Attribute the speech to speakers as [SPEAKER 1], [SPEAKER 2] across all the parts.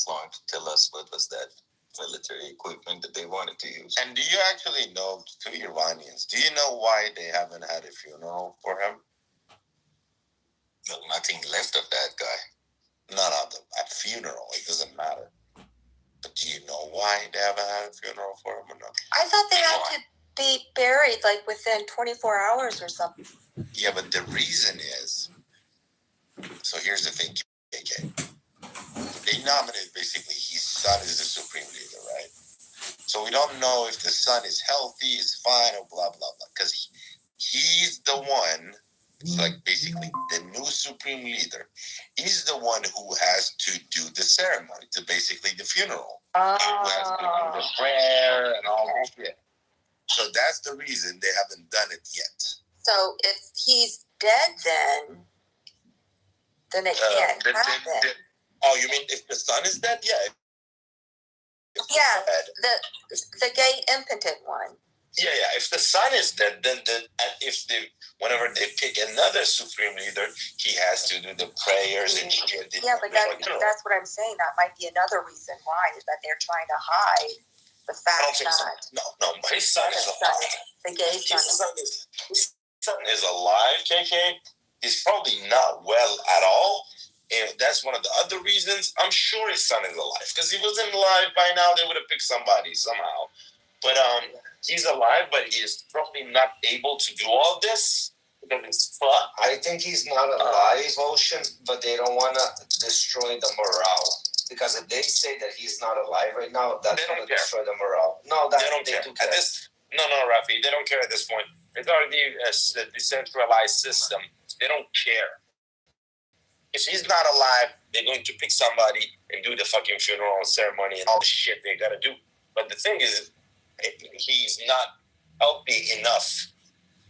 [SPEAKER 1] long to tell us what was that military equipment that they wanted to use.
[SPEAKER 2] And do you actually know, to Iranians, do you know why they haven't had a funeral for him?
[SPEAKER 1] Well, nothing left of that guy.
[SPEAKER 2] Not a funeral. It doesn't matter. But do you know why they haven't had a funeral for him or not?
[SPEAKER 3] I thought they had to be buried like within 24 hours or something.
[SPEAKER 2] Yeah, but the reason is, so here's the thing, KK. They nominated basically his son is the supreme leader, right? So we don't know if the son is healthy, is fine, or blah, blah, blah. Because he's the one, like basically the new supreme leader, is the one who has to do the ceremony, to basically the funeral. Who has to do the prayer and all that shit. So that's the reason they haven't done it yet.
[SPEAKER 3] So if he's dead then it can't happen.
[SPEAKER 2] Oh, you mean if the son is dead? Yeah.
[SPEAKER 3] Yeah, the gay impotent one.
[SPEAKER 2] Yeah. If the son is dead, then whenever they pick another supreme leader, he has to do the prayers and shit.
[SPEAKER 3] Yeah, but that's what I'm saying. That might be another reason why, is that they're trying to hide the fact that...
[SPEAKER 2] No, his son is alive.
[SPEAKER 3] The gay son.
[SPEAKER 2] His son is alive, KK. He's probably not well at all. And that's one of the other reasons. I'm sure his son is alive. Because he wasn't alive by now, they would have picked somebody somehow. But he's alive, but he is probably not able to do all this because he's fucked.
[SPEAKER 1] I think he's not alive, Ocean, but they don't want to destroy the morale. Because if they say that he's not alive right now, that's going to destroy the morale. No, they don't care.
[SPEAKER 2] No, Rafi, they don't care at this point. It's already a decentralized system. They don't care. If he's not alive, they're going to pick somebody and do the fucking funeral ceremony and all the shit they gotta do. But the thing is, he's not healthy enough.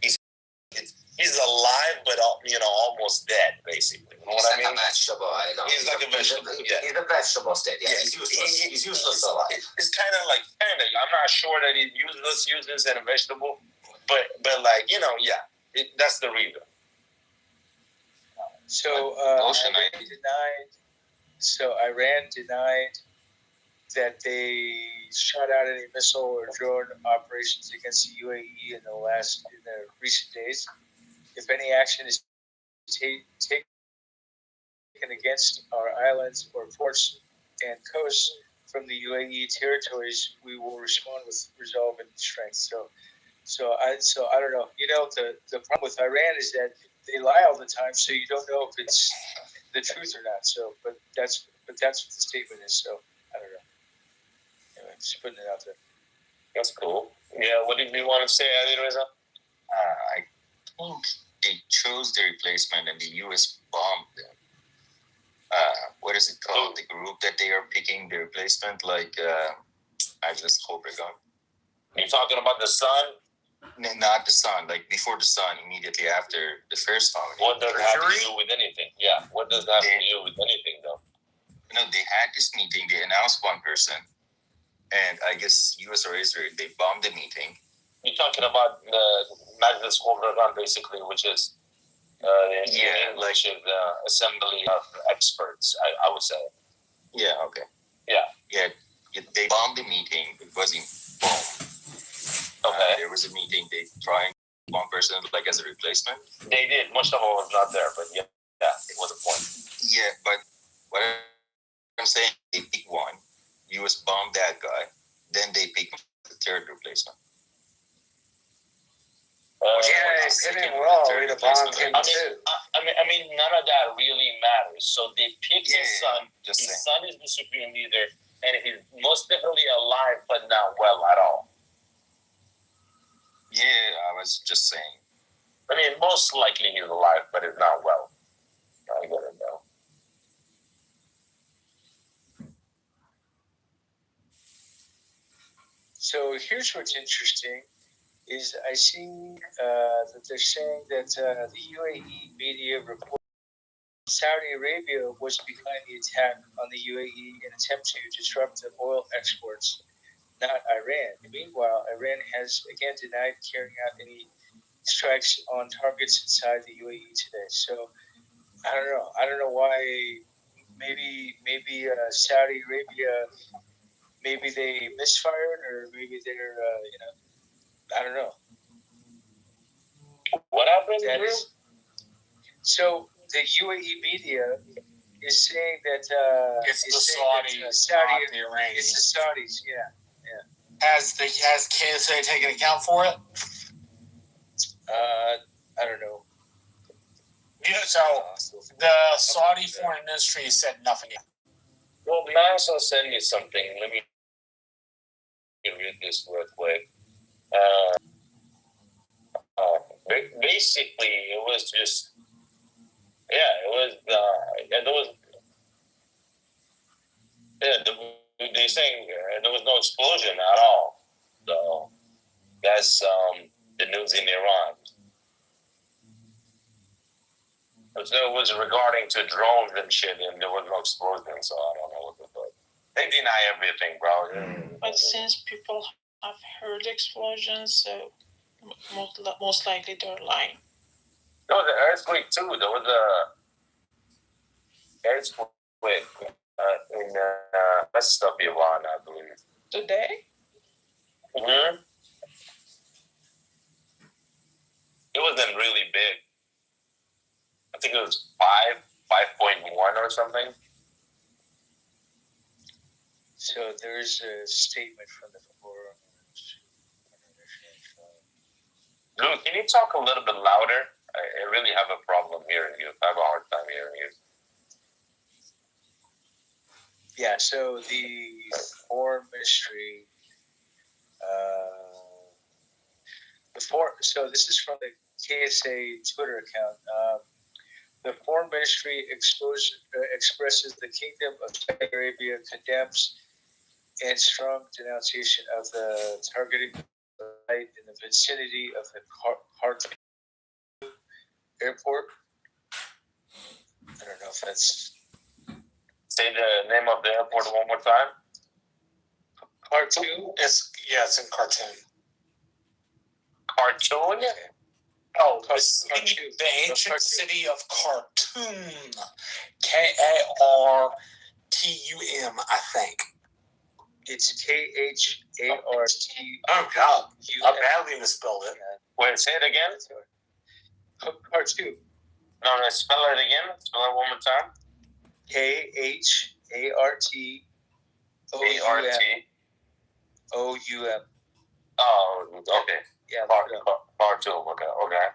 [SPEAKER 2] He's alive, but almost dead, basically. You know what I mean?
[SPEAKER 1] He's like a vegetable. I know.
[SPEAKER 2] He's like a vegetable. Yeah.
[SPEAKER 1] He's a vegetable state. Yeah, he's useless. He's useless alive.
[SPEAKER 2] It's kind of. I'm not sure that he's useless and a vegetable, but yeah, that's the reason.
[SPEAKER 4] So Iran denied that they shot out any missile or drone operations against the UAE in the recent days. If any action is taken against our islands or ports and coasts from the UAE territories, we will respond with resolve and strength. So I don't know. The problem with Iran is that they lie all the time, so you don't know if it's the truth or not. So, but that's what the statement is. So I don't know. Anyway, just putting it out there.
[SPEAKER 2] That's cool. Yeah. What did you want to say, Ali Reza?
[SPEAKER 1] I think they chose the replacement, and the U.S. bombed them. What is it called? The group that they are picking the replacement, like I just hope they're gone.
[SPEAKER 2] You're talking about the sun?
[SPEAKER 1] Not the sun, like before the sun, immediately after the first bombing.
[SPEAKER 2] What does that have to do with anything? Yeah, what does that have to do with anything, though?
[SPEAKER 1] They had this meeting, they announced one person, and I guess US or Israel, they bombed the meeting.
[SPEAKER 2] You're talking about the Majlis Qur'an, basically, which is the assembly of experts, I would say.
[SPEAKER 1] Yeah, okay.
[SPEAKER 2] Yeah,
[SPEAKER 1] they bombed the meeting. It wasn't bombed.
[SPEAKER 2] Okay.
[SPEAKER 1] There was a meeting. They tried one person like as a replacement.
[SPEAKER 2] They did. Most of them was not there, but yeah, it was a point.
[SPEAKER 1] Yeah, but what I'm saying, they picked one. US bombed that guy. Then they picked the third replacement.
[SPEAKER 4] Hit him well. We'd have bombed him too.
[SPEAKER 2] I mean, none of that really matters. So they picked his son. His son is the supreme leader, and he's most definitely alive, but not well at all.
[SPEAKER 1] Yeah, I was just saying.
[SPEAKER 2] I mean, most likely he's alive, but he's not well. I get it now.
[SPEAKER 4] So here's what's interesting, is I see that they're saying that the UAE media report Saudi Arabia was behind the attack on the UAE in an attempt to disrupt the oil exports, not Iran. Meanwhile, Iran has again denied carrying out any strikes on targets inside the UAE today. So I don't know. I don't know why maybe Saudi Arabia, maybe they misfired, or maybe they're I don't know.
[SPEAKER 1] What happened?
[SPEAKER 4] That is, so the UAE media is saying that
[SPEAKER 5] It's the
[SPEAKER 4] saying
[SPEAKER 5] Saudis,
[SPEAKER 4] Saudi,
[SPEAKER 5] not the Iranians.
[SPEAKER 4] it's the Saudis. Yeah.
[SPEAKER 5] Has KSA taken account for it?
[SPEAKER 4] I don't know.
[SPEAKER 5] So the Saudi foreign ministry said nothing.
[SPEAKER 1] Well, NASA sent me something. Let me read this real quick. Basically, it was just, they're saying there was no explosion at all. So that's the news in Iran. So it was regarding to drones and shit, and there was no explosion. So I don't know what the fuck. They deny everything, bro.
[SPEAKER 6] But since people have heard explosions, so most likely they're lying.
[SPEAKER 1] No, the earthquake too. There was a earthquake in west of Iran, I believe.
[SPEAKER 6] Today?
[SPEAKER 1] Mm-hmm. It wasn't really big. I think it was 5.1 or something.
[SPEAKER 4] So there's a statement from the forum.
[SPEAKER 1] Luke, can you talk a little bit louder? I really have a problem hearing you. I have a hard time hearing you.
[SPEAKER 4] Yeah, so the foreign ministry, so this is from the KSA Twitter account. The foreign ministry expresses the Kingdom of Saudi Arabia condemns and strong denunciation of the targeting site in the vicinity of the Khartoum airport. I don't know if that's...
[SPEAKER 1] Say the name of the airport one more time.
[SPEAKER 4] Khartoum?
[SPEAKER 5] It's in Khartoum.
[SPEAKER 1] Khartoum?
[SPEAKER 5] Oh, the ancient city of Khartoum. Kartum, I think.
[SPEAKER 4] It's Khart.
[SPEAKER 5] Oh, God. I badly misspelled it.
[SPEAKER 1] Wait, say it again.
[SPEAKER 4] Khartoum.
[SPEAKER 1] No, spell it again. Spell it one more time.
[SPEAKER 4] Khartoum.
[SPEAKER 1] Oh, okay.
[SPEAKER 4] Yeah.
[SPEAKER 1] Khartoum. Okay.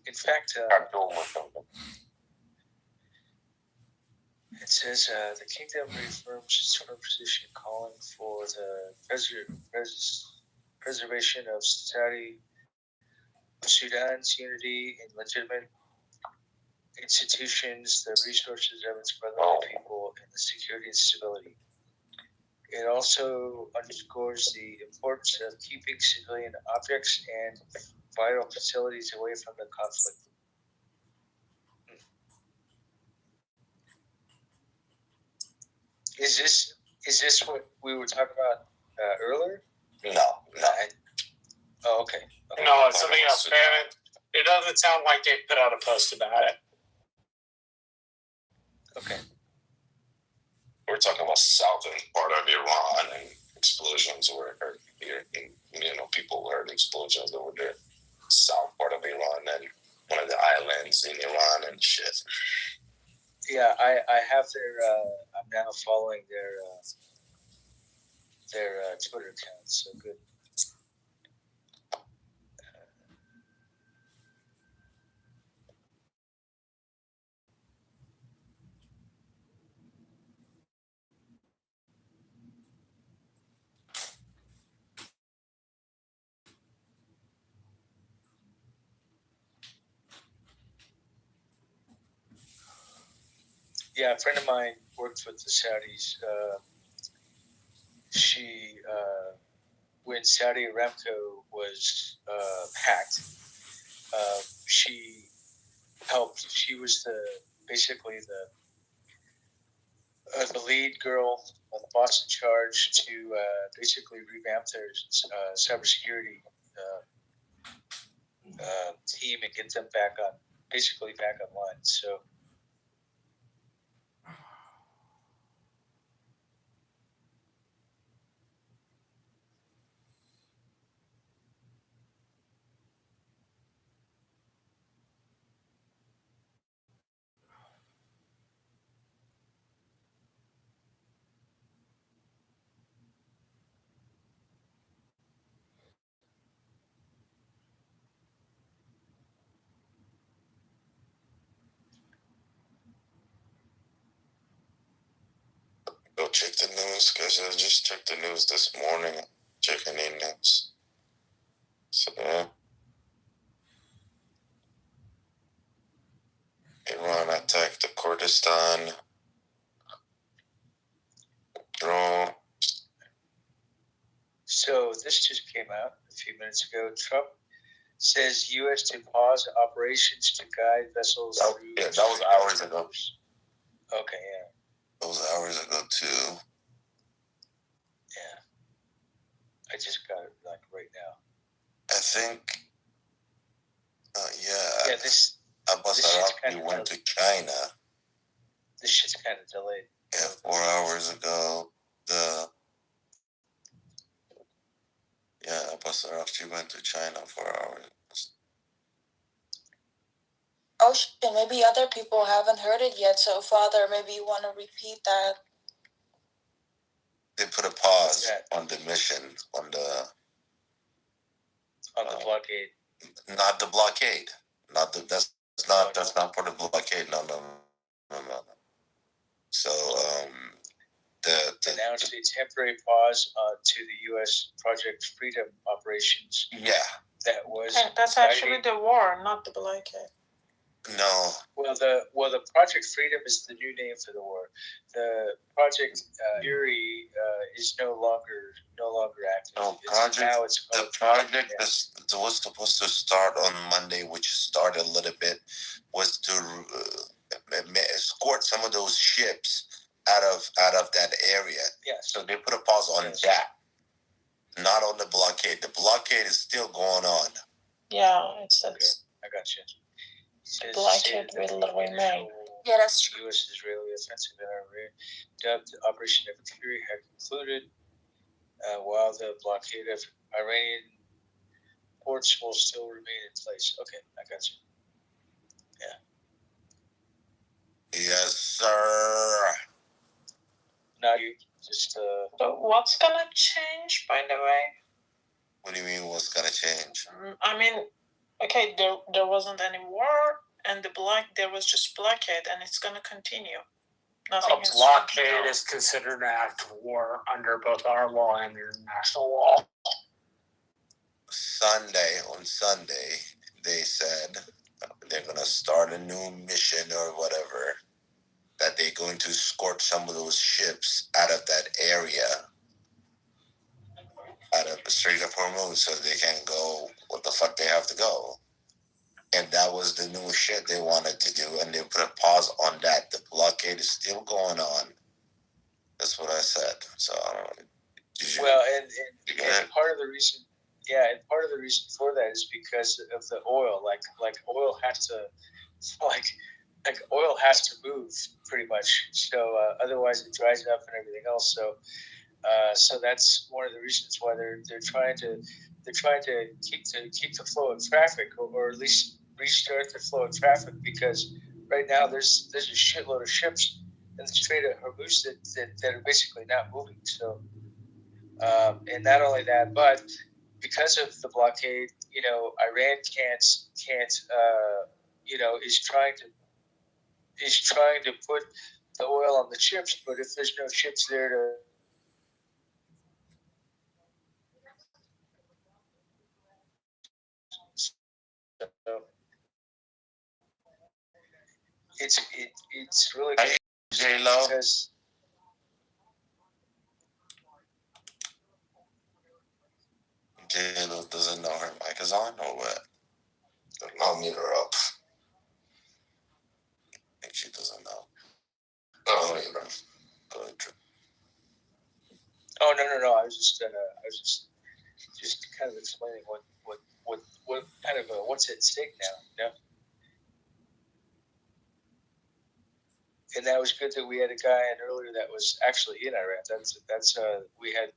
[SPEAKER 4] In fact,
[SPEAKER 1] Khartoum or something.
[SPEAKER 4] it says the kingdom reaffirms its firm position, calling for the preservation of Sudan's unity in legitimate institutions, the resources of its brotherly people, and the security and stability. It also underscores the importance of keeping civilian objects and vital facilities away from the conflict. Is this what we were talking about earlier?
[SPEAKER 1] No.
[SPEAKER 4] Oh, okay.
[SPEAKER 5] No, it's something else. It doesn't sound like they put out a post about it.
[SPEAKER 4] Okay.
[SPEAKER 1] We're talking about southern part of Iran and explosions were heard here. People heard explosions over the south part of Iran and one of the islands in Iran and shit.
[SPEAKER 4] Yeah, I have their. I'm now following their Twitter account. So good. Yeah, a friend of mine worked with the Saudis. She, when Saudi Aramco was hacked, she helped. She was basically the lead girl, the boss in charge to basically revamp their cybersecurity team and get them back online. So
[SPEAKER 2] go check the news because I just checked the news this morning. Checking the news. So, Iran attacked the Kurdistan drone.
[SPEAKER 4] So this just came out a few minutes ago. Trump says U.S. to pause operations to guide vessels through.
[SPEAKER 2] Yeah, that was hours ago.
[SPEAKER 4] Okay, yeah.
[SPEAKER 2] That was hours ago too.
[SPEAKER 4] Yeah. I just got it like right now.
[SPEAKER 2] I think.
[SPEAKER 4] Yeah, this
[SPEAKER 2] Abbas Arabji went to China.
[SPEAKER 4] This shit's kind of delayed.
[SPEAKER 2] Yeah, 4 hours ago. Abbas Arabji went to China 4 hours.
[SPEAKER 3] Oh shit, maybe other people haven't heard it yet, so Father, maybe you want to repeat that.
[SPEAKER 2] They put a pause on the mission, on the
[SPEAKER 4] blockade.
[SPEAKER 2] Not the blockade. That's not for the blockade. No. So the
[SPEAKER 4] announced a temporary pause to the U.S. Project Freedom operations.
[SPEAKER 2] Yeah.
[SPEAKER 6] That's actually the war, not the blockade.
[SPEAKER 2] No.
[SPEAKER 4] Well, the Project Freedom is the new name for the war. The Project Fury is no longer active.
[SPEAKER 2] No, the project was supposed to start on Monday, which started a little bit, was to escort some of those ships out of that area.
[SPEAKER 4] Yeah.
[SPEAKER 2] So they put a pause on that, not on the blockade. The blockade is still going on.
[SPEAKER 6] Yeah, it's
[SPEAKER 4] okay. I got you.
[SPEAKER 6] Blockade will remain.
[SPEAKER 3] Yeah, that's true.
[SPEAKER 4] U.S.-Israeli offensive in Iran, dubbed Operation Fury, had concluded, while the blockade of Iranian ports will still remain in place. Okay, I got you. Yeah.
[SPEAKER 2] Yes, sir.
[SPEAKER 4] Now you just.
[SPEAKER 6] So what's gonna change, by the way?
[SPEAKER 2] What do you mean? What's gonna change?
[SPEAKER 6] I mean, okay, there wasn't any war, and there was just blockade, and it's gonna continue. Nothing
[SPEAKER 5] a blockade is considered an act of war under both our law and international law.
[SPEAKER 2] On Sunday, they said they're gonna start a new mission or whatever. That they're going to escort some of those ships out of that area, out of the Strait of Hormuz, so they can go what the fuck they have to go. And that was the new shit they wanted to do, and they put a pause on that. The blockade is still going on. That's what I said. So I don't know.
[SPEAKER 4] Well, and part of the reason, and part of the reason for that is because of the oil. Like oil has to, like oil has to move pretty much. So otherwise it dries up and everything else. So that's one of the reasons why they're trying to keep the flow of traffic, or at least restart the flow of traffic, because right now there's a shitload of ships in the Strait of Hormuz that are basically not moving. So and not only that, but because of the blockade, Iran can't is trying to put the oil on the ships, but if there's no ships there to it's really good because
[SPEAKER 2] J-Lo doesn't know her mic is on or what? I'll mute her up. I think she doesn't know. Oh, go ahead.
[SPEAKER 4] Oh no! I was just kind of explaining what kind of what's at stake now. And that was good that we had a guy in earlier that was actually in Iran. That's we had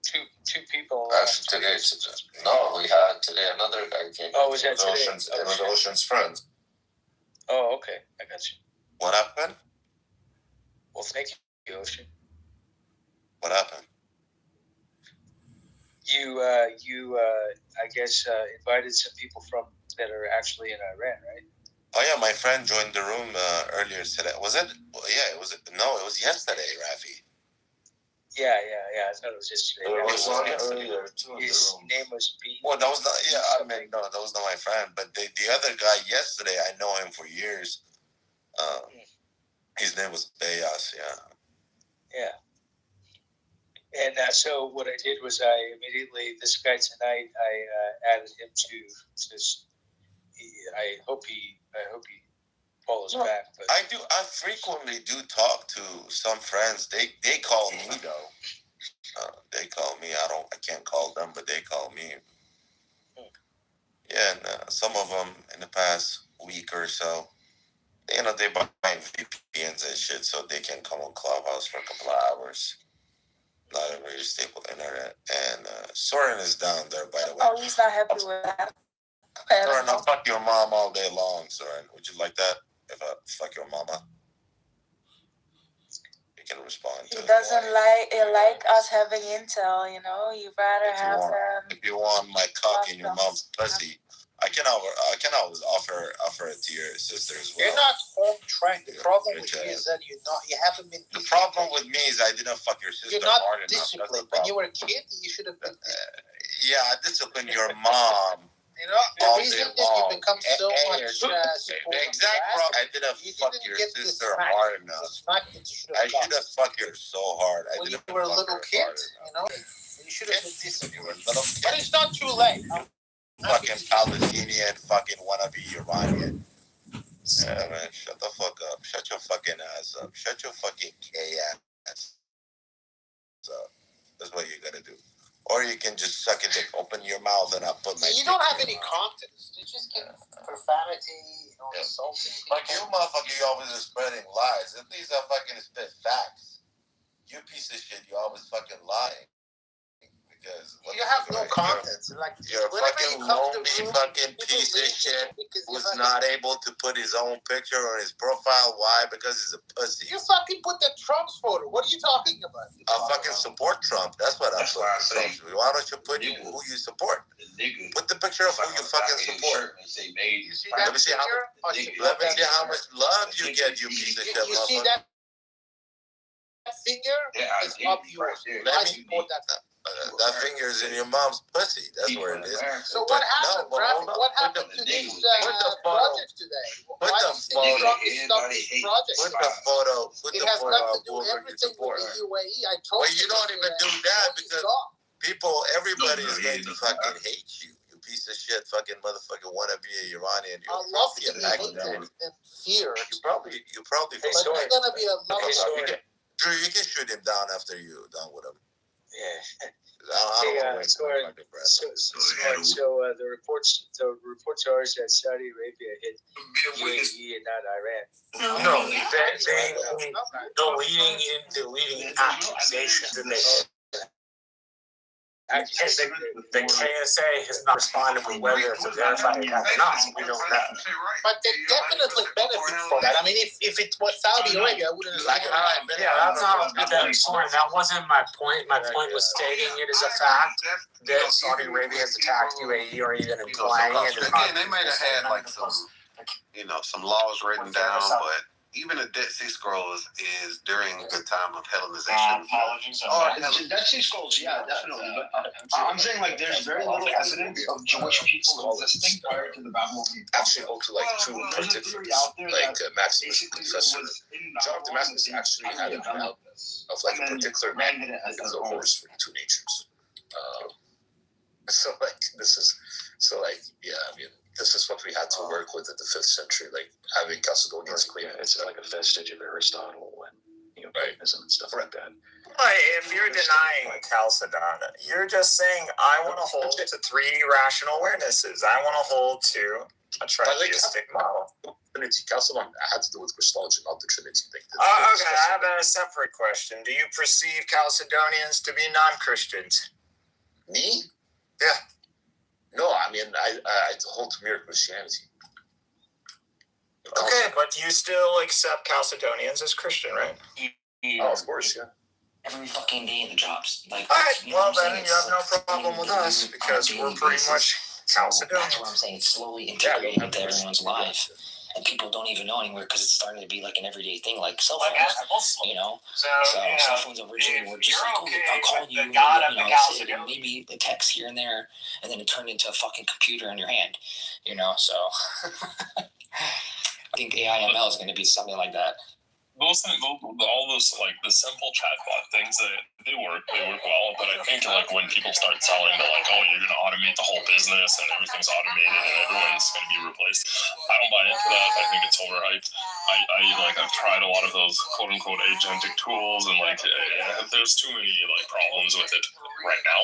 [SPEAKER 4] two people.
[SPEAKER 2] Today, no, we had today another guy came.
[SPEAKER 4] Oh, was that today?
[SPEAKER 2] It was Ocean's friend.
[SPEAKER 4] Oh, okay, I got you.
[SPEAKER 2] What happened?
[SPEAKER 4] Well, thank you, Ocean.
[SPEAKER 2] What happened?
[SPEAKER 4] You I guess invited some people that are actually in Iran, right?
[SPEAKER 2] Oh yeah, my friend joined the room earlier today. Was it? Yeah, it was. No, it was yesterday, Rafi.
[SPEAKER 4] Yeah. I thought it was just today.
[SPEAKER 2] It was earlier too.
[SPEAKER 4] His name was B.
[SPEAKER 2] Well, that was not. Yeah, I mean, no, that was not my friend. But the other guy yesterday, I know him for years. His name was Bayas.
[SPEAKER 4] Yeah. And so what I did was I immediately, this guy tonight, I added him to. I hope he follows back. But
[SPEAKER 2] I frequently do talk to some friends. They call me though. They call me. I can't call them, but they call me. Yeah, and some of them in the past week or so, they buy VPNs and shit so they can come on Clubhouse for a couple of hours. Not a really stable internet. And Soren is down there, by the way.
[SPEAKER 3] Oh, he's not happy with that.
[SPEAKER 2] Soren, I'll fuck your mom all day long, Soren. Would you like that? If I fuck your mama? You can respond to
[SPEAKER 3] He
[SPEAKER 2] it.
[SPEAKER 3] doesn't like us having intel, you know. You'd rather have them.
[SPEAKER 2] If you want my cock in your mom's pussy, I can always offer it to your sister as well.
[SPEAKER 7] You're not home trained. The problem with you is that you haven't been.
[SPEAKER 2] The problem with me is I didn't fuck your sister.
[SPEAKER 7] You're not
[SPEAKER 2] hard
[SPEAKER 7] disciplined. When you were a kid, you should have been.
[SPEAKER 2] Yeah, I disciplined your mom.
[SPEAKER 7] You know, the reason that you become so much
[SPEAKER 2] the exact problem. I didn't fuck your sister hard enough. I should have fucked her so hard.
[SPEAKER 7] When you were a little kid, you know, you should have been disciplined. But it's not too late.
[SPEAKER 2] Fucking Palestinian, fucking wannabe Iranian. Yeah, man, shut the fuck up. Shut your fucking ass up. Shut your fucking gay ass up. That's what you gotta do. Or you can just suck it, open your mouth, and I'll put my.
[SPEAKER 7] You don't have any content. You just get profanity, insulting.
[SPEAKER 2] Like you, motherfucker, you always are spreading lies. At least I fucking spit facts. You piece of shit, you always fucking lying. Because
[SPEAKER 7] you have no content. Like
[SPEAKER 2] you're a fucking lonely fucking piece of shit who's not able to put his own picture on his profile. Why? Because he's a pussy.
[SPEAKER 7] You fucking put that Trump's photo. What are you talking about?
[SPEAKER 2] I fucking support Trump. That's what I put. Why don't you put who you support? Put the picture of who you fucking support.
[SPEAKER 7] You see
[SPEAKER 2] Let
[SPEAKER 7] that
[SPEAKER 2] me see how much love you get, you piece of shit.
[SPEAKER 7] You see that finger? It's up yours. I support that.
[SPEAKER 2] That finger's in your mom's pussy. That's where it is.
[SPEAKER 7] So what happened, Rafi? What happened to this project today?
[SPEAKER 2] Put the photo.
[SPEAKER 7] Put
[SPEAKER 2] the photo.
[SPEAKER 7] It has nothing to do everything with the UAE. I told you.
[SPEAKER 2] Well, you don't even do that because everybody is going to fucking hate you. You piece of shit, fucking motherfucker, wanna be a Iranian.
[SPEAKER 7] I love to be hated and feared.
[SPEAKER 2] You probably.
[SPEAKER 7] But it's gonna be a love.
[SPEAKER 2] Drew, you can shoot him down after you're done with him.
[SPEAKER 4] Yeah.
[SPEAKER 2] So
[SPEAKER 4] the reports are that Saudi Arabia hit UAE and not Iran.
[SPEAKER 5] No, the leading accusation that they the KSA has not responded with whether it's a verified attack or not, so we don't know.
[SPEAKER 7] But they definitely benefit from that. I mean, if it was Saudi Arabia, I wouldn't have
[SPEAKER 5] that's not that wasn't my point. My point was stating it as a fact that Saudi Arabia has attacked UAE or even implying it.
[SPEAKER 8] Again, they might have had like some, some laws written down, but even the Dead Sea Scrolls is during the time of Hellenization.
[SPEAKER 9] Dead Sea Scrolls, yeah, definitely. But I'm saying there's very little evidence of Jewish people existing prior to the Babylonian.
[SPEAKER 10] Actually, hold to two particulars, Maximus Confessor. John of Damascus actually had a account of a particular man who was a horse for two natures. This is what we had to work with in the 5th century, having Chalcedonians claim.
[SPEAKER 9] It's like a vestige of Aristotle and Platonism and stuff like that.
[SPEAKER 11] If you're denying Chalcedon, you're just saying, I want to hold to 3 rational awarenesses. I want to hold to a tritheistic model.
[SPEAKER 10] Trinity, Chalcedon had to do with Christology, not the Trinity.
[SPEAKER 11] Okay, I have a separate question. Do you perceive Chalcedonians to be non-Christians?
[SPEAKER 10] Me?
[SPEAKER 11] Yeah.
[SPEAKER 10] No, I hold to mere Christianity.
[SPEAKER 11] Okay, but you still accept Chalcedonians as Christian, right?
[SPEAKER 10] Oh, of course, yeah.
[SPEAKER 12] Every fucking day in the jobs.
[SPEAKER 11] Alright, well then you have no problem with us because we're pretty much Chalcedonians.
[SPEAKER 12] That's what I'm saying. It's slowly integrating into everyone's life. and people don't even know anymore because it's starting to be like an everyday thing, like cell phones. So cell phones originally were just like, I'll call you, and maybe a text here and there, and then it turned into a fucking computer in your hand, So I think AIML is going to be something like that.
[SPEAKER 13] All those like the simple chatbot things, they work well. But I think like when people start selling to like, oh, you're going to automate the whole business and everything's automated and everyone's going to be replaced, I don't buy into that. I think it's overhyped. I've tried a lot of those quote unquote agentic tools, and like there's too many like problems with it right now.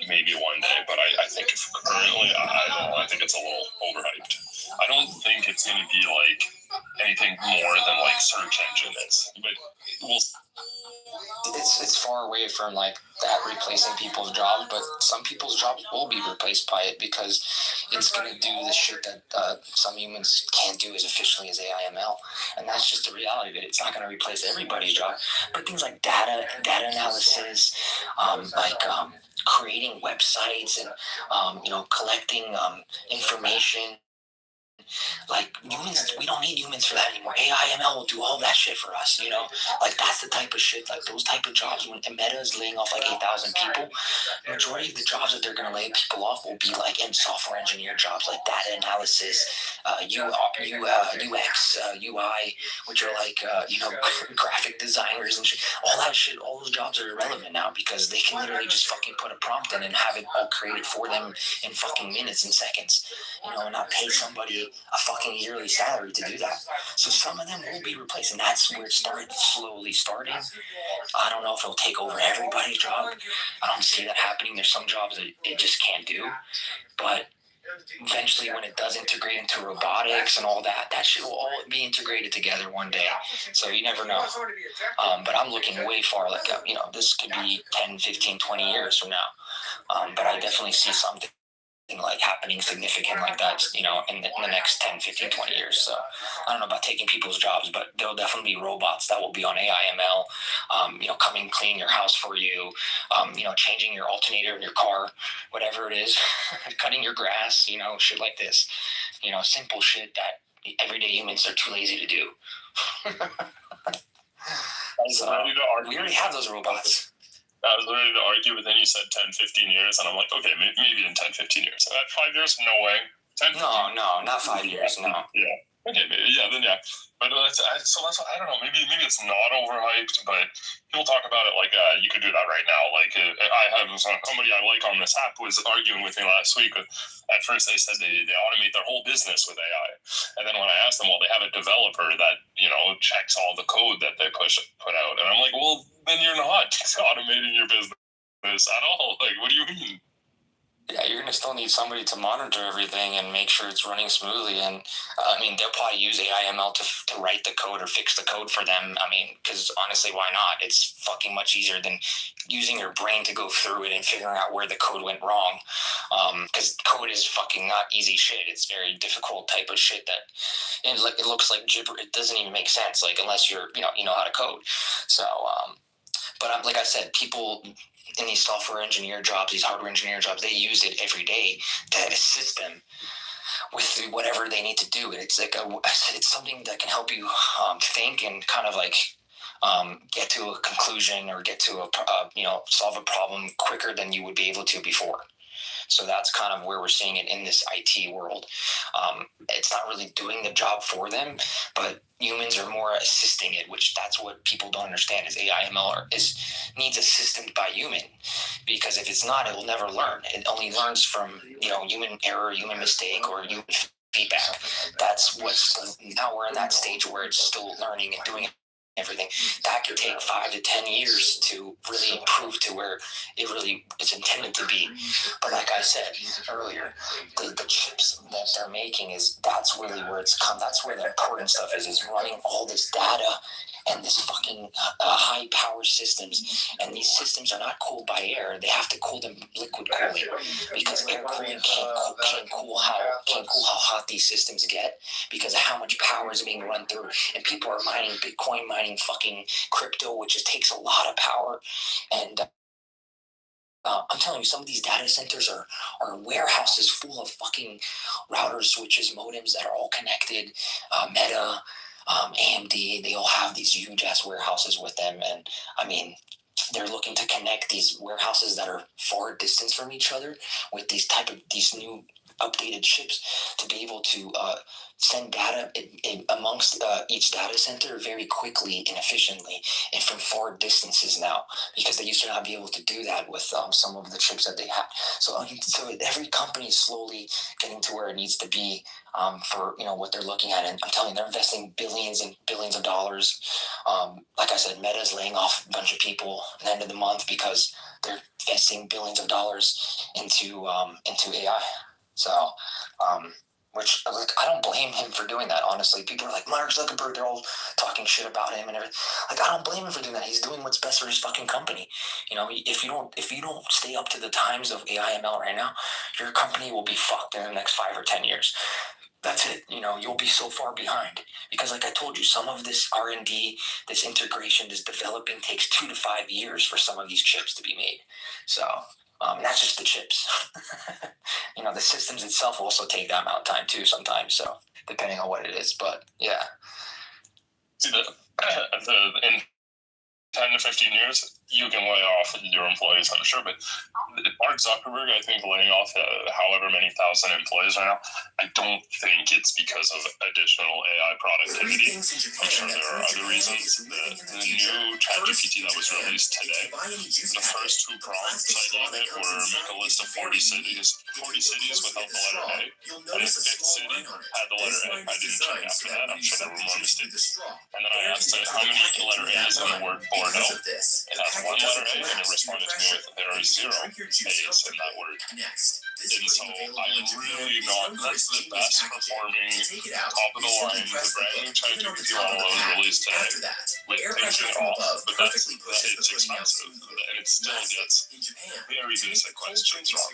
[SPEAKER 13] Maybe one day, but I think currently I think it's a little overhyped. I don't think it's going to be like anything more than like search engine is, but
[SPEAKER 12] it's far away from like that replacing people's jobs, but some people's jobs will be replaced by it because it's going to do the shit that some humans can't do as efficiently as AIML, and that's just the reality of it. It's not going to replace everybody's job, but things like data analysis, creating websites and collecting information. Like humans, we don't need humans for that anymore. AIML will do all that shit for us, Like that's the type of shit, like those type of jobs. When Meta is laying off like 8,000 people, the majority of the jobs that they're going to lay people off will be like in software engineer jobs, like data analysis, UX, UI, which are like graphic designers and shit. All that shit, all those jobs are irrelevant now because they can literally just fucking put a prompt in and have it all created for them in fucking minutes and seconds, and not pay somebody a fucking yearly salary to do that. So some of them will be replaced, and that's where it started slowly starting. I don't know if it'll take over everybody's job. I don't see that happening. There's some jobs that it just can't do, but eventually when it does integrate into robotics and all that shit will all be integrated together one day. So you never know. But I'm looking way far, like, this could be 10, 15, 20 years from now. But I definitely see something like happening significant like that, in the next 10, 15, 20 years. So I don't know about taking people's jobs, but there'll definitely be robots that will be on AIML, coming clean your house for you, changing your alternator in your car, whatever it is, cutting your grass, shit like this, simple shit that everyday humans are too lazy to do. So we already have those robots.
[SPEAKER 13] I was ready to argue, but then you said 10, 15 years, and I'm like, okay, maybe in 10, 15 years. 5 years? No way. 10?
[SPEAKER 12] No, not 5 years, no.
[SPEAKER 13] Yeah. Okay, then yeah. But that's I don't know, maybe it's not overhyped, but people talk about it like you could do that right now. Like I have somebody I like on this app was arguing with me last week. At first they said they automate their whole business with AI, and then when I asked them, well, they have a developer that checks all the code that they put out, and I'm like, well, then you're not automating your business at all. Like, what do you mean?
[SPEAKER 12] Yeah, you're going to still need somebody to monitor everything and make sure it's running smoothly. And they'll probably use AIML to write the code or fix the code for them. Because honestly, why not? It's fucking much easier than using your brain to go through it and figuring out where the code went wrong. Because code is fucking not easy shit. It's very difficult type of shit that it looks like gibber. It doesn't even make sense, like, unless you're, you know how to code. So, but like I said, people in these software engineer jobs, these hardware engineer jobs, they use it every day to assist them with whatever they need to do. It's like it's something that can help you think and kind of like get to a conclusion or get to solve a problem quicker than you would be able to before. So that's kind of where we're seeing it in this IT world. It's not really doing the job for them, but humans are more assisting it, which that's what people don't understand is AIML needs assistance by human, because if it's not, it will never learn. It only learns from human error, human mistake, or human feedback. That's now we're in that stage where it's still learning and doing everything. That could take 5 to 10 years to really improve to where it really is intended to be. But like I said earlier, the chips that they're making that's really where it's come. That's where the important stuff is running all this data and this fucking high power systems. And these systems are not cooled by air. They have to cool them liquid cooling, because air cooling can't cool how hot these systems get because of how much power is being run through. And people are mining Bitcoin, mining fucking crypto, which takes a lot of power. And I'm telling you, some of these data centers are warehouses full of fucking routers, switches, modems that are all connected. Meta, AMD, they all have these huge ass warehouses with them. And I mean, they're looking to connect these warehouses that are far distance from each other with these new updated chips to be able to send data amongst each data center very quickly and efficiently and from far distances now, because they used to not be able to do that with some of the chips that they had. So every company is slowly getting to where it needs to be for what they're looking at. And I'm telling you, they're investing billions and billions of dollars. Like I said, Meta's laying off a bunch of people at the end of the month because they're investing billions of dollars into AI. So, which I don't blame him for doing that. Honestly, people are like, Mark Zuckerberg, they're all talking shit about him and everything. Like, I don't blame him for doing that. He's doing what's best for his fucking company. If you don't stay up to the times of AI ML right now, your company will be fucked in the next 5 or 10 years. That's it. You'll be so far behind because, like I told you, some of this R&D, this integration, this developing takes 2 to 5 years for some of these chips to be made. So, and that's just the chips. The systems itself also take that amount of time too sometimes. So, depending on what it is, but yeah.
[SPEAKER 13] See, in 10 to 15 years, you can lay off your employees, I'm sure, but Mark Zuckerberg, I think, laying off however many thousand employees right now, I don't think it's because of additional AI productivity. I'm sure there are other reasons. The new ChatGPT that was released today, the first 2 prompts I gave it were make a list of 40 cities without the letter A, and if 5th city had the letter A. I didn't check after that. I'm sure there were more mistakes. And then I asked it how many letter A's in the word Bordeaux. It has 1 letter A, and it responded to me with there are 0 A's in that word. And so I'm really not. That's the best performing, top of the line. The brand new ChatGPT model was released today with taking it off, but it's expensive, and it still gets very basic questions wrong.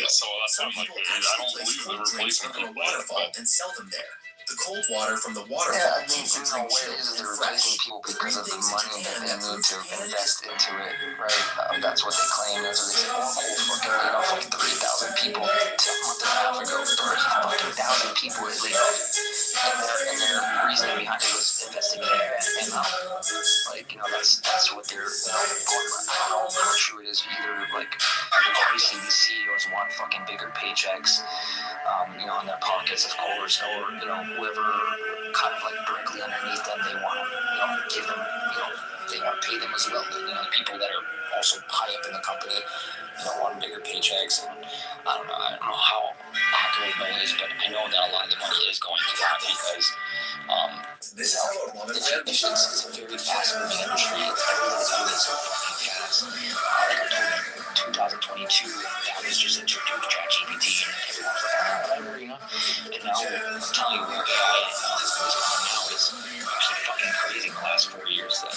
[SPEAKER 13] So I'm like, I don't believe the replacement of waterfall and sell them there. The cold water from the waterfall.
[SPEAKER 12] Yeah, I mean, in no way is it replacing people because of the money that they need to invest into it, right? That's what they claim. That's what they say. Fucking laid off like 3,000 people a month and a half ago. 30,000 people were laid off. And their reasoning behind it was investing in ML. That's what they're going by. I don't know how true it is either. Like, obviously the CEOs want fucking bigger paychecks, in their pockets, of course, or, whoever kind of like directly underneath them, they want to, give them, they want to pay them as well. The people that are also high up in the company, want bigger paychecks. And I don't know how accurate that is, but I know that a lot of the money is going to that because, it's a very fast-moving industry. Everything's moving so fucking fast. Like I told you, 2022, that was just introduced ChatGPT, and everyone's like, whatever, And now I'm telling you where AI is going now is actually fucking crazy in the last 4 years. The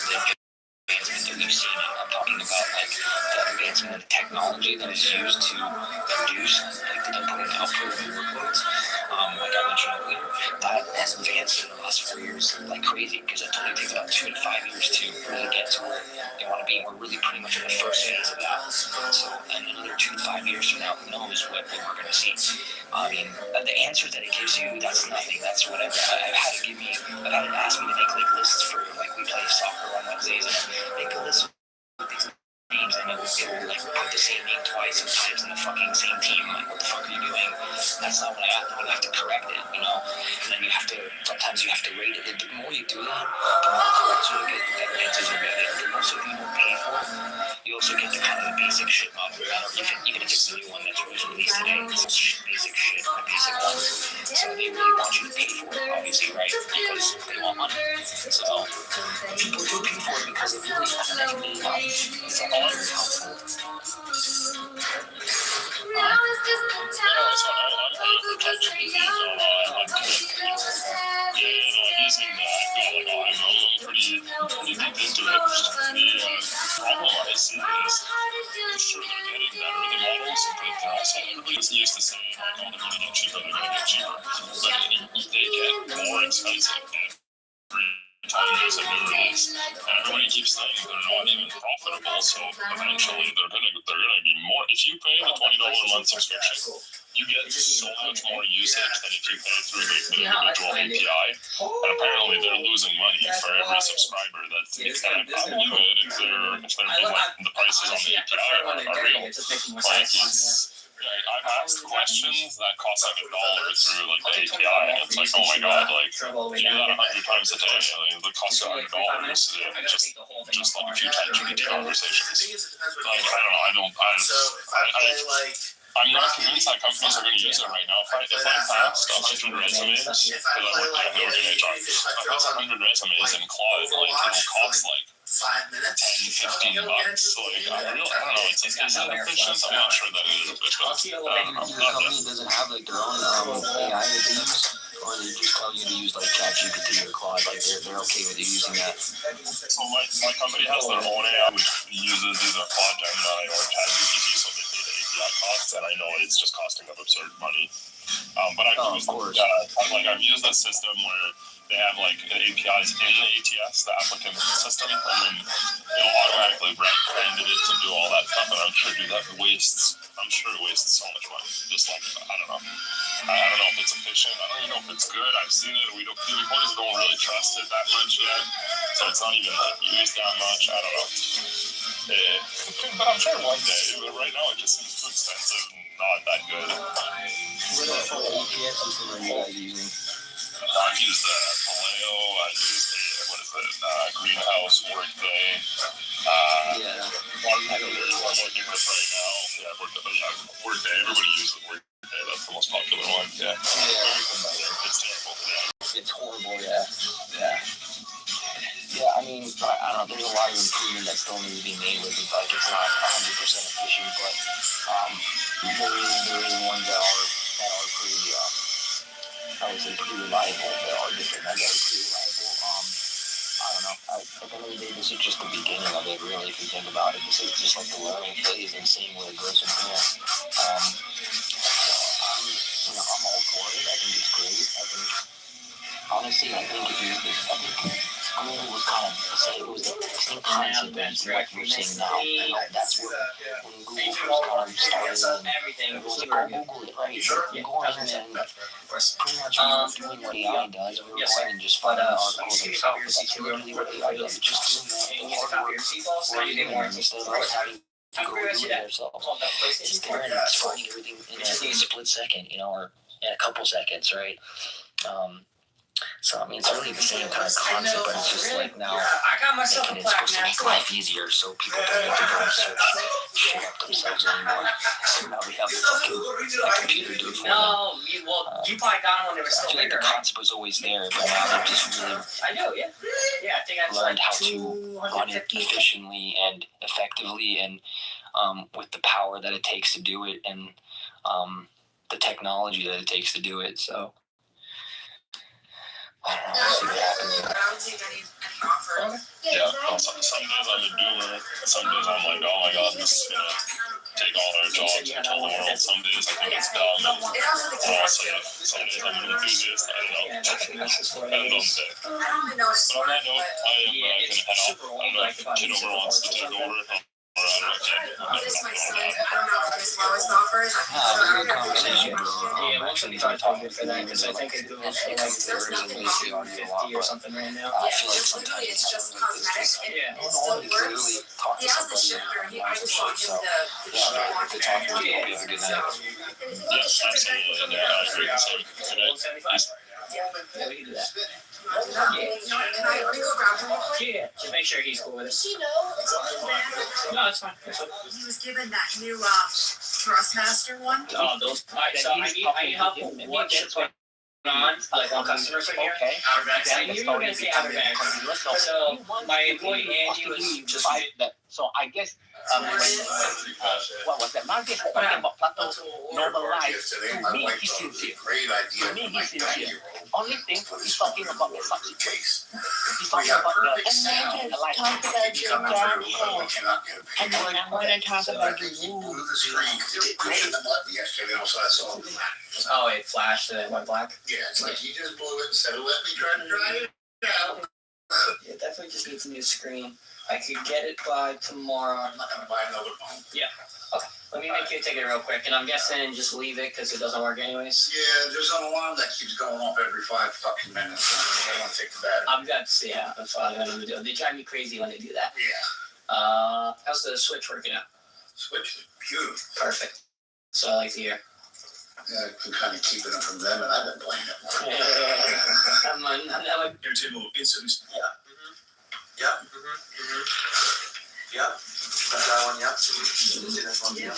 [SPEAKER 12] advancement that we've seen, and I'm talking about like the advancement of the technology that is used to produce like the input and output of workloads. Like I mentioned earlier, that has advanced in the last 4 years like crazy because it only takes about 2 to 5 years to really get to where they want to be. We're really pretty much in the first phase of that. So, and another 2 to 5 years from now, who knows what we're going to see. I mean, the answer that it gives you, that's nothing. That's whatever. I've had it ask me to make like lists for like we play soccer on Wednesdays and make a list of these names, and it will like put the same name twice, sometimes in the fucking same team. Like, what the fuck are you doing? That's not what I have. You have to correct it, And then sometimes you have to rate it. The more you do that, the more correct you get, the better answers you get. And also, if you don't pay for it, you also get the kind of the basic shit model. Even if it's the new one that was released today, it's basic shit, the basic one. So they really want you to pay for it, obviously, right? Because they want money. So people do pay for it because it really it's actually very helpful.
[SPEAKER 13] Pretty deep into it. The problem I see is, sure, they're getting better, the models, but they're also, everybody used to say, like, they're going to get cheaper, they're going to get cheaper. But they get more expensive every time there's a new release. APIs, and everybody keeps saying they're not even profitable. So eventually they're gonna be more. If you pay the $20 a month subscription, you get so much more usage than if you pay through the individual API. And apparently they're losing money for every subscriber. That's and I believe it if they're like the prices on the API are real. Like I've asked questions that cost like $1 through like the API, and it's like, oh my god, like you do that 100 times a day, and it costs you $100 just like a few ChatGPT conversations. Like I don't know, I'm not convinced that companies are going to use it right now. If I passed 100 resumes, because I work in HR, if I passed 100 resumes in Claude, like it'll cost like $10, $15. Like I don't know. Is it efficient? I'm not sure that it is efficient.
[SPEAKER 12] Your company doesn't have like their own AI that they use, or they just tell you to use like ChatGPT or Claude. Like they're okay with you using that.
[SPEAKER 13] So my company has their own AI, which uses either Claude, Gemini, or ChatGPT, so they pay the API costs, and I know it's just costing them absurd money. But I've used a system where they have like APIs in the ATS, the applicant system, and then it'll automatically rank candidates and do all that stuff. And I'm sure it wastes so much money. Just like I don't know if it's efficient. I don't even know if it's good. I've seen it. The employees don't really trust it that much yet, so it's not even like used that much. I don't know. But I'm sure one day. But right now, it just seems too expensive and not that good.
[SPEAKER 12] What ATS system are you guys using?
[SPEAKER 13] I've used Paleo. I've used Greenhouse, Workday.
[SPEAKER 12] Yeah.
[SPEAKER 13] I'm working with right now. Yeah, Workday. Everybody uses Workday. That's the most popular one. Yeah. It's terrible. Yeah.
[SPEAKER 12] It's horrible. Yeah. Yeah, I mean, I don't know. There's a lot of improvement that still needs to be made with it. Like, it's not 100% efficient, but there is ones that are pretty, I would say, pretty reliable. There are different ones that are pretty reliable. I don't know. At the end of the day, this is just the beginning of it, really. If you think about it, this is just like the learning phase and seeing where it goes from here. So I'm all for it. I think it's great. Honestly, I think Google was kind of the same. It was the same concept as what we're seeing now. You know, that's when Google first kind of started, and it was like, oh, Google it, right? You go on there and pretty much we were doing what AI does. We were going and just finding articles and stuff, but that's literally what AI does. It's just doing the hard work for you instead of us having to go do it ourselves. It's there and it's finding everything in a split second, you know, or in a couple seconds, right? So, I mean, it's really the same kind of concept, but it's just like now making it supposed to make life easier so people don't need to go and search shit up themselves anymore. So now we have the computer do it for them. I feel like the concept was always there, but now they've just really learned how to run it efficiently and effectively and with the power that it takes to do it and the technology that it takes to do it, so... I don't know, we'll see what happens.
[SPEAKER 13] Yeah, some days I'm a doomer. Some days I'm like, oh my god, this is gonna take all our jobs and kill the world. Some days I think it's dumb and we're all safe. Some days I'm an enthusiast. I don't know. Depends on the day. But on that note, I am gonna head off. I don't know if Kitover wants to take over.
[SPEAKER 3] This my son. I don't know if this lowest offer is.
[SPEAKER 12] Good conversation, bro. Actually, enjoyed talking for that because I think there's an issue on you a lot, but
[SPEAKER 3] something right now.
[SPEAKER 12] I feel like sometimes
[SPEAKER 3] It's just cosmetic.
[SPEAKER 12] I
[SPEAKER 3] It
[SPEAKER 12] don't
[SPEAKER 3] still
[SPEAKER 12] know, you can really
[SPEAKER 3] works.
[SPEAKER 12] talk
[SPEAKER 3] He
[SPEAKER 12] to
[SPEAKER 3] has the
[SPEAKER 12] somebody
[SPEAKER 3] shifter.
[SPEAKER 12] and
[SPEAKER 3] I just want him
[SPEAKER 12] so,
[SPEAKER 3] to
[SPEAKER 12] yeah, good talking to you. Hope you have a good night.
[SPEAKER 13] Yes, absolutely. Yeah, I agree. Same. Good night.
[SPEAKER 6] Yeah, we can do that.
[SPEAKER 3] Can I go grab him real quick?
[SPEAKER 6] Yeah, just make sure he's cool with it.
[SPEAKER 3] Does she know it's all bad?
[SPEAKER 6] No, it's fine.
[SPEAKER 3] He was given that new Thrustmaster one.
[SPEAKER 6] Oh, those. Alright, so I need help with what's going on, like on customers right here.
[SPEAKER 7] Okay.
[SPEAKER 6] Outer Banks. I knew you were gonna say Outer Banks. So my employee Andy was just.
[SPEAKER 7] So I guess what was that? Mark is talking about Plato normal life. To me, he's sincere. To me, he's sincere. Only thing he's talking about the such case. He's talking about the life.
[SPEAKER 3] Talk about your dark hole. And then I'm going to talk about your wound.
[SPEAKER 6] Oh, it flashed and it went black.
[SPEAKER 2] Yeah, it's like he just blew it and said, let me try to drive it out.
[SPEAKER 12] Yeah, definitely just needs a new screen. I could get it by tomorrow.
[SPEAKER 2] I'm not gonna buy another phone.
[SPEAKER 12] Yeah. Okay. Let me make you a ticket real quick, and I'm guessing just leave it because it doesn't work anyways.
[SPEAKER 2] Yeah, there's an alarm that keeps going off every 5 fucking minutes. I want to take the battery.
[SPEAKER 12] I'm good. Yeah, that's what I'm gonna do. They drive me crazy when they do that.
[SPEAKER 2] Yeah.
[SPEAKER 12] How's the Switch working out?
[SPEAKER 2] Switch is beautiful.
[SPEAKER 12] Perfect. So I like to hear.
[SPEAKER 2] Yeah, I've been kind of keeping it from them, and I've been playing it.
[SPEAKER 12] I'm like,
[SPEAKER 10] Your table instantly.
[SPEAKER 2] Yeah. Yeah. That one, yeah. This one, yeah.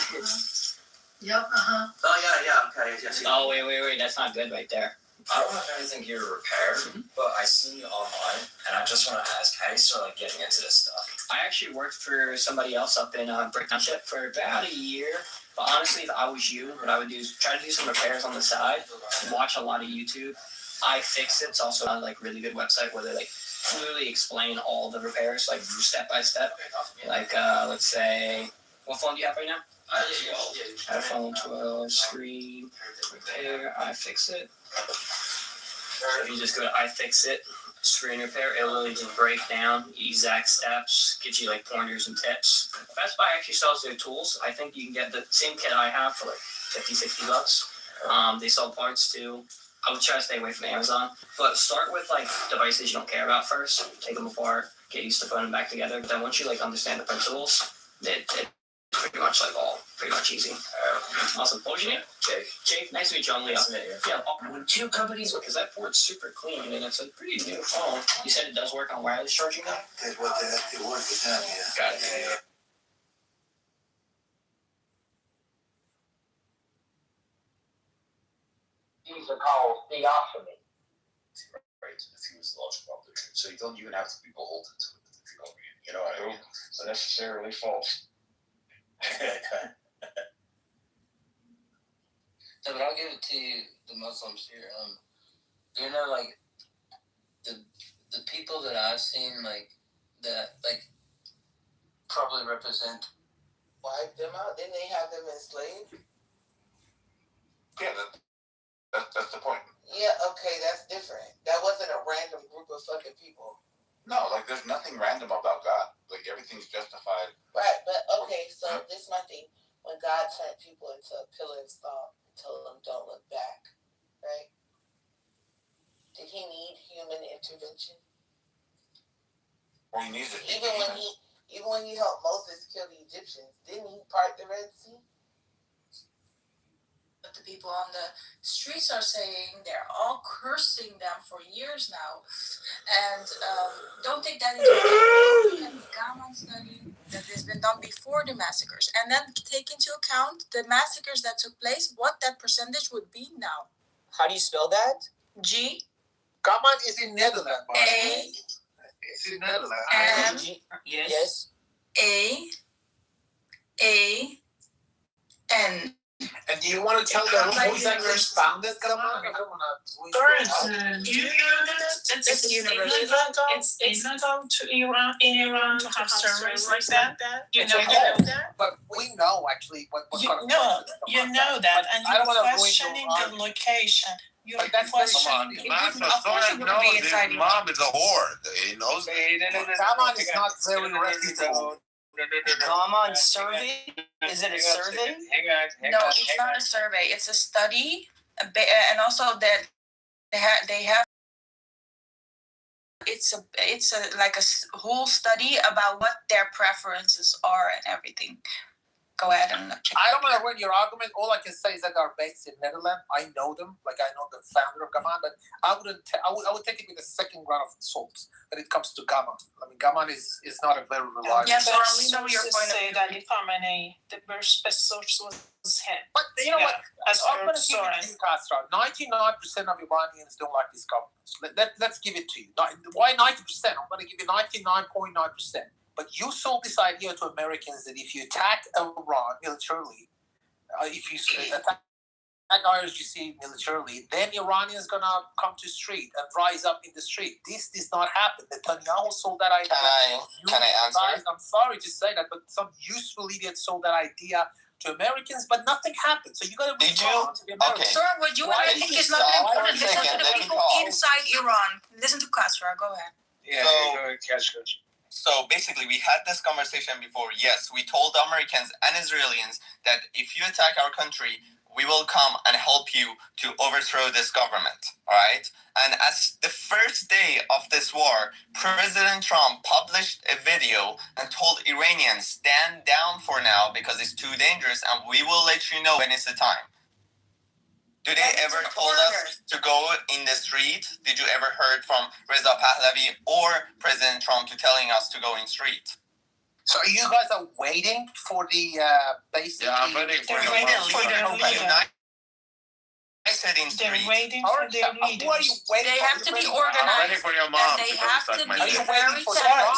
[SPEAKER 12] Yep.
[SPEAKER 2] Oh, yeah. Okay. Yes.
[SPEAKER 12] Oh, wait. That's not good right there.
[SPEAKER 14] I don't have anything here to repair, but I seen you online, and I just want to ask, how do you start getting into this stuff?
[SPEAKER 12] I actually worked for somebody else up in Brick Township for about a year. But honestly, if I was you, what I would do is try to do some repairs on the side, watch a lot of YouTube. iFixit, it's also a really good website where they clearly explain all the repairs, step by step. Let's say, what phone do you have right now? iPhone 12 screen repair, iFixit. So if you just go to iFixit, screen repair, it'll really just break down exact steps, get you pointers and tips. Best Buy actually sells their tools. I think you can get the same kit I have for $50-$60. They sell parts too. I would try to stay away from Amazon, but start with devices you don't care about first. Take them apart, get used to putting them back together. Then once you understand the principles, it's pretty much pretty much easy. Awesome. What was your name? Jake. Nice to meet you, Leo. Yeah. When two companies, because that port's super clean and it's a pretty new phone. You said it does work on wireless charging though?
[SPEAKER 2] It worked with them, yeah.
[SPEAKER 12] Got it.
[SPEAKER 7] These are called theophany.
[SPEAKER 10] Right, if he was the logical opposition. So you don't even have to be beholden to it if you don't read. You know what I mean?
[SPEAKER 9] So necessarily false.
[SPEAKER 15] No, but I'll give it to you, the Muslims here. The people that I've seen that probably represent.
[SPEAKER 16] Wipe them out. Didn't they have them enslaved?
[SPEAKER 2] Yeah, that's the point.
[SPEAKER 16] Yeah, okay, that's different. That wasn't a random group of fucking people.
[SPEAKER 2] No, there's nothing random about God. Everything's justified.
[SPEAKER 16] Right, but okay, so this is my thing. When God turned people into a pillar of salt and told them don't look back, right? Did he need human intervention?
[SPEAKER 2] Well, he needs it.
[SPEAKER 16] Even when he helped Moses kill the Egyptians, didn't he part the Red Sea?
[SPEAKER 17] But the people on the streets are saying they're all cursing them for years now. And don't take that into account. Look at the Gaman study that has been done before the massacres. And then take into account the massacres that took place, what that percentage would be now.
[SPEAKER 18] How do you spell that?
[SPEAKER 17] G.
[SPEAKER 4] Gaman is in Netherlands.
[SPEAKER 17] A.
[SPEAKER 4] It's in Netherlands.
[SPEAKER 17] M.
[SPEAKER 18] Yes.
[SPEAKER 17] A. N.
[SPEAKER 4] And do you want to tell them who exactly founded Gaman? I don't want to.
[SPEAKER 6] You know that it's illegal to Iran to have servers like that. You know that.
[SPEAKER 4] But we know actually what kind of.
[SPEAKER 6] You know that, and
[SPEAKER 4] I don't
[SPEAKER 6] you're
[SPEAKER 4] wanna go into
[SPEAKER 6] questioning the location. You're
[SPEAKER 2] But that's
[SPEAKER 6] questioning.
[SPEAKER 8] Mom is a whore. He knows
[SPEAKER 4] Gaman is not very reputable.
[SPEAKER 18] Gaman survey? Is it a survey?
[SPEAKER 17] No, it's not a survey. It's a study, and also that they have. It's a whole study about what their preferences are and everything. Go ahead and check.
[SPEAKER 4] I don't want to win your argument. All I can say is that they're based in Netherlands. I know them, I know the founder of Gaman, but I would take it with a second ground of salt when it comes to Gaman. I mean, Gaman is not a very reliable.
[SPEAKER 6] Yeah, but we know your point say that Khamenei, the best source was him.
[SPEAKER 4] But you know what?
[SPEAKER 6] As
[SPEAKER 4] I'm going to give
[SPEAKER 6] Soren.
[SPEAKER 4] it to you, Castro. 99% of Iranians don't like this government. Let's give it to you. Why 90%? I'm going to give you 99.9%. But you sold this idea to Americans that if you attack Iran militarily, if you attack IRGC militarily, then Iranians going to come to the street and rise up in the street. This does not happen. Netanyahu sold that idea.
[SPEAKER 15] Can I answer?
[SPEAKER 4] I'm sorry to say that, but some useful idiot sold that idea to Americans, but nothing happened. So you got to respond to the Americans.
[SPEAKER 17] Sir, what you and I think is not important. Listen to the people inside Iran. Listen to Castro. Go ahead.
[SPEAKER 4] Yeah,
[SPEAKER 2] So-
[SPEAKER 4] go ahead, Cash Coach.
[SPEAKER 2] So basically, we had this conversation before. Yes, we told Americans and Israelis that if you attack our country, we will come and help you to overthrow this government. All right? And as the first day of this war, President Trump published a video and told Iranians, stand down for now because it's too dangerous and we will let you know when it's the time. Do they ever told us to go in the street? Did you ever heard from Reza Pahlavi or President Trump to telling us to go in street?
[SPEAKER 19] So you guys are waiting for the basically?
[SPEAKER 8] Yeah, I'm waiting for
[SPEAKER 6] They're waiting for their leader.
[SPEAKER 2] I said in
[SPEAKER 6] They're
[SPEAKER 2] street.
[SPEAKER 6] waiting for their leader.
[SPEAKER 19] Who are you waiting
[SPEAKER 17] They
[SPEAKER 19] for?
[SPEAKER 17] have to be
[SPEAKER 8] I'm
[SPEAKER 17] organized.
[SPEAKER 8] waiting for your mom
[SPEAKER 17] And they
[SPEAKER 8] to go
[SPEAKER 17] have
[SPEAKER 8] suck
[SPEAKER 17] to
[SPEAKER 8] my
[SPEAKER 17] be
[SPEAKER 8] dick.
[SPEAKER 17] very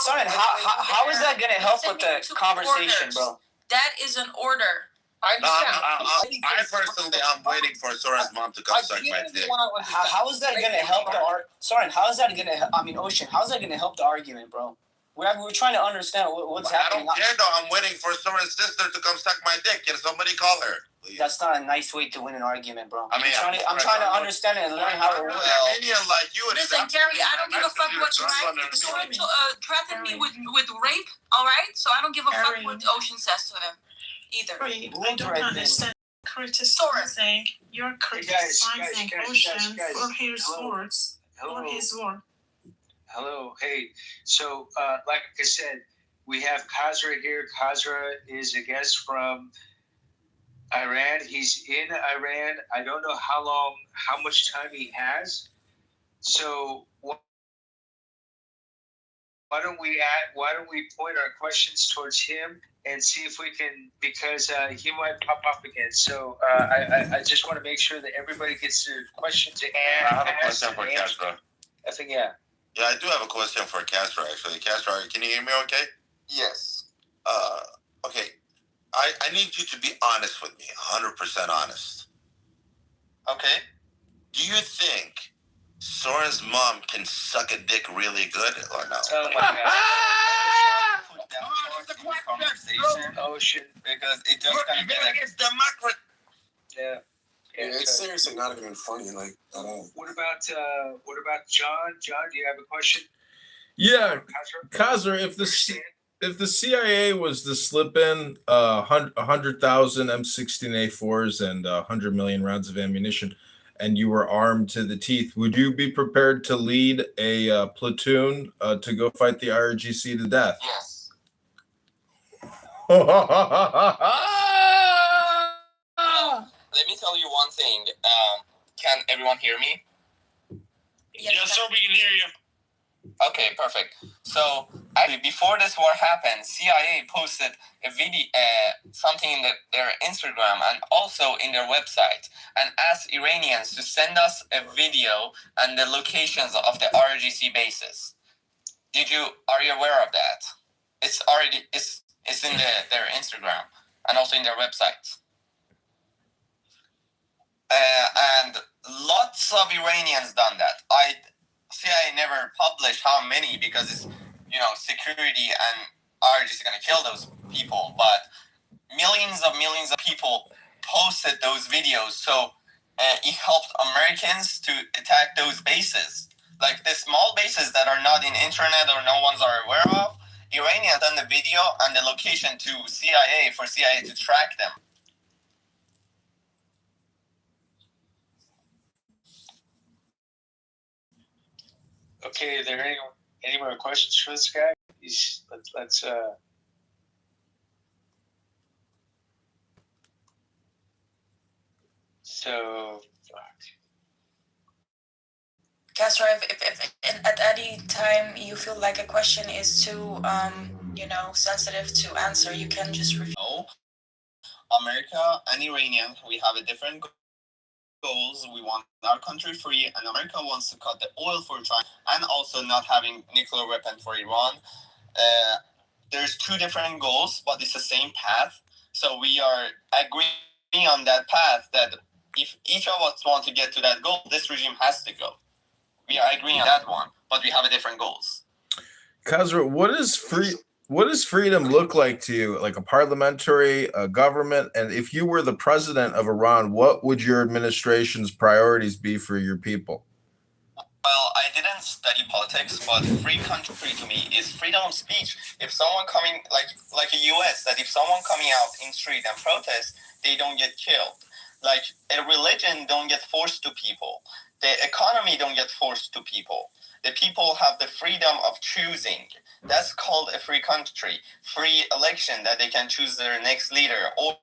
[SPEAKER 18] Soren, how is that gonna help with the conversation, bro?
[SPEAKER 17] That is an order.
[SPEAKER 19] I
[SPEAKER 8] No,
[SPEAKER 19] understand.
[SPEAKER 8] I personally, I'm waiting for Sora's mom to come suck my dick.
[SPEAKER 18] How is that gonna help the Soren, how is that gonna? I mean, Ocean, how is that gonna help the argument, bro? We're trying to understand what's
[SPEAKER 8] I
[SPEAKER 18] happening.
[SPEAKER 8] don't care though. I'm waiting for Sora's sister to come suck my dick. Can somebody call her, please?
[SPEAKER 18] That's not a nice way to win an argument, bro.
[SPEAKER 8] I mean,
[SPEAKER 18] I'm trying to understand it and learn how it
[SPEAKER 8] I'm
[SPEAKER 18] works.
[SPEAKER 8] an Armenian like you.
[SPEAKER 17] Listen, Gary, I don't give a fuck what you write. Soren threatened me with rape, all right? So I don't give a fuck what Ocean says to him either.
[SPEAKER 6] Wait, I don't understand. Criticizing, you're criticizing Ocean for his words, for his word.
[SPEAKER 4] Hello, hey. So, like I said, we have Khazra here. Khazra is a guest from Iran. He's in Iran. I don't know how much time he has. So, why don't we point our questions towards him and see if we can, because he might pop up again. So, I just want to make sure that everybody gets their questions
[SPEAKER 8] I have a question for Castro.
[SPEAKER 4] I think, yeah.
[SPEAKER 8] Yeah, I do have a question for Castro, actually. Castro, can you hear me okay?
[SPEAKER 2] Yes.
[SPEAKER 8] Okay. I need you to be honest with me, 100% honest.
[SPEAKER 2] Okay.
[SPEAKER 8] Do you think Soren's mom can suck a dick really good or no?
[SPEAKER 4] Oh my God.
[SPEAKER 2] Put that part in the conversation,
[SPEAKER 4] Ocean.
[SPEAKER 2] because it just kind of get like,
[SPEAKER 4] Yeah.
[SPEAKER 10] It's seriously not even funny, like at all.
[SPEAKER 4] What about John? John, do you have a question?
[SPEAKER 20] Yeah, Khazra, if the CIA was to slip in 100,000 M16A4s and 100 million rounds of ammunition, and you were armed to the teeth, would you be prepared to lead a platoon to go fight the IRGC to death?
[SPEAKER 2] yes. Let me tell you one thing. Can everyone hear me?
[SPEAKER 17] Yes,
[SPEAKER 13] sir, we can hear you.
[SPEAKER 2] Okay, perfect. So actually, before this war happened, CIA posted a video, something in their Instagram and also in their website, and asked Iranians to send us a video and the locations of the RGC bases. Are you aware of that? It's in their Instagram and also in their website. And lots of Iranians done that. CIA never published how many because it's, security and are just going to kill those people. But millions of people posted those videos. So it helped Americans to attack those bases. Like the small bases that are not in internet or no one's are aware of. Iranians done the video and the location to CIA for CIA to track them.
[SPEAKER 4] Okay, are there any more questions for this guy? Let's so
[SPEAKER 17] Castro, if at any time you feel like a question is too sensitive to answer, you can just refuse.
[SPEAKER 2] No, America and Iranian, we have a different goals. We want our country free, and America wants to cut the oil for China and also not having nuclear weapon for Iran. There's two different goals, but it's the same path. So we are agreeing on that path that if each of us want to get to that goal, this regime has to go. We are agreeing on that one, but we have different goals.
[SPEAKER 20] Khazra, what does freedom look like to you? Like a parliamentary government? And if you were the president of Iran, what would your administration's priorities be for your people?
[SPEAKER 11] Well, I didn't study politics, but free country to me is freedom of speech. If someone coming like a US, that if someone coming out in street and protest, they don't get killed. Like a religion don't get forced to people. The economy don't get forced to people. The people have the freedom of choosing. That's called a free country. Free election that they can choose their next leader or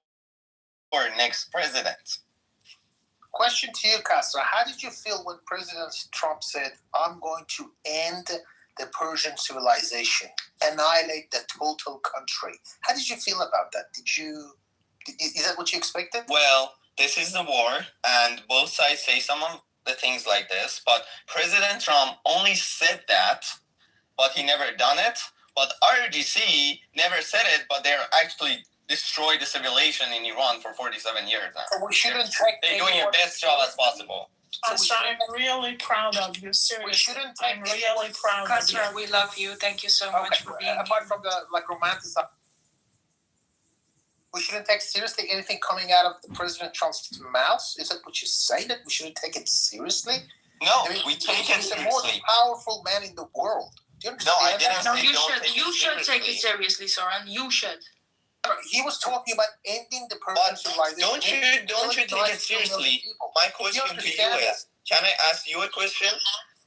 [SPEAKER 11] next president.
[SPEAKER 19] Question to you, Castro. How did you feel when President Trump said, I'm going to end the Persian civilization, annihilate the total country? How did you feel about that? Is that what you expected?
[SPEAKER 11] Well, this is the war, and both sides say some of the things like this, but President Trump only said that, but he never done it. But RGC never said it, but they're actually destroyed the civilization in Iran for 47 years now.
[SPEAKER 19] So we shouldn't
[SPEAKER 11] They're doing their best job as possible.
[SPEAKER 6] I'm really proud of you. Seriously,
[SPEAKER 19] we shouldn't
[SPEAKER 6] I'm really proud of you.
[SPEAKER 17] Kasra, we love you. Thank you so much for being
[SPEAKER 19] apart from the romantic stuff, we shouldn't take seriously anything coming out of the President Trump's mouth. Is that what you say? That we shouldn't take it seriously?
[SPEAKER 11] No, we take it
[SPEAKER 19] He's the
[SPEAKER 11] seriously.
[SPEAKER 19] most powerful man in the world. Do you understand?
[SPEAKER 11] No, I didn't.
[SPEAKER 17] No, you should take it seriously, Soren. You should.
[SPEAKER 19] He was talking about ending the Persian civilization.
[SPEAKER 11] Don't you take it seriously? My question to you is, can I ask you a question?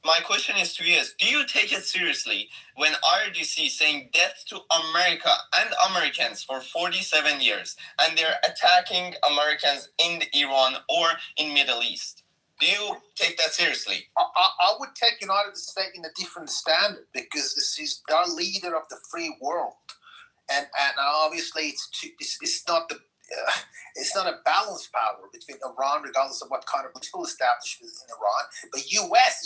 [SPEAKER 11] My question is to you is, do you take it seriously when RGC is saying death to America and Americans for 47 years, and they're attacking Americans in Iran or in Middle East? Do you take that seriously?
[SPEAKER 19] I would take United States in a different standard because this is the leader of the free world. And obviously it's not a balanced power between Iran, regardless of what kind of political establishment is in Iran. But U.S.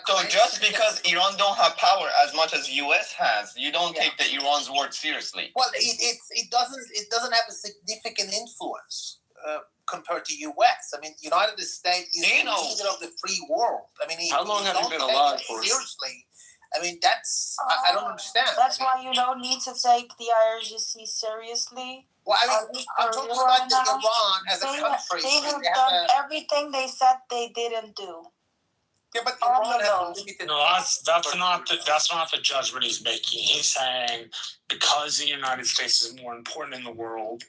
[SPEAKER 11] So just because Iran don't have power as much as U.S. has, you don't take the Iran's word seriously.
[SPEAKER 19] Well, it doesn't have a significant influence compared to U.S. I mean, United States is the leader of the free world. I mean,
[SPEAKER 12] how long have you been alive for?
[SPEAKER 19] Seriously. I mean, I don't understand.
[SPEAKER 16] That's why you don't need to take the IRGC seriously.
[SPEAKER 19] Well, I mean, I'm talking about Iran as a country.
[SPEAKER 16] They have done everything they said they didn't do.
[SPEAKER 19] Yeah, but Iran has limited.
[SPEAKER 5] No, that's not the judgment he's making. He's saying because the United States is more important in the world,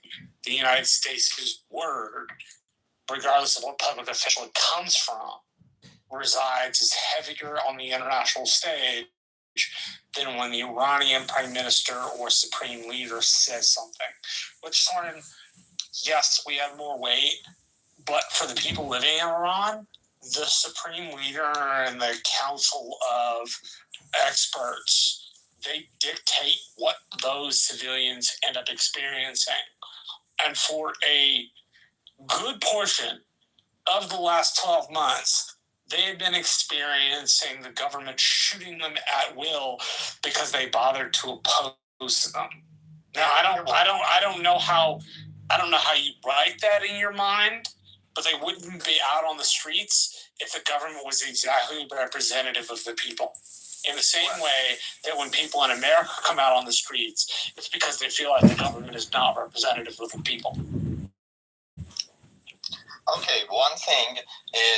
[SPEAKER 5] the United States' word, regardless of what public official it comes from, resides is heavier on the international stage than when the Iranian prime minister or supreme leader says something. Which, Soren, yes, we have more weight, but for the people living in Iran, the supreme leader and the council of experts, they dictate what those civilians end up experiencing. And for a good portion of the last 12 months, they had been experiencing the government shooting them at will because they bothered to oppose them. Now, I don't know how you write that in your mind, but they wouldn't be out on the streets if the government was exactly representative of the people. In the same way that when people in America come out on the streets, it's because they feel like the government is not representative of the people.
[SPEAKER 11] Okay, one thing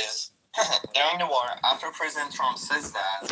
[SPEAKER 11] is, during the war, after President Trump says that,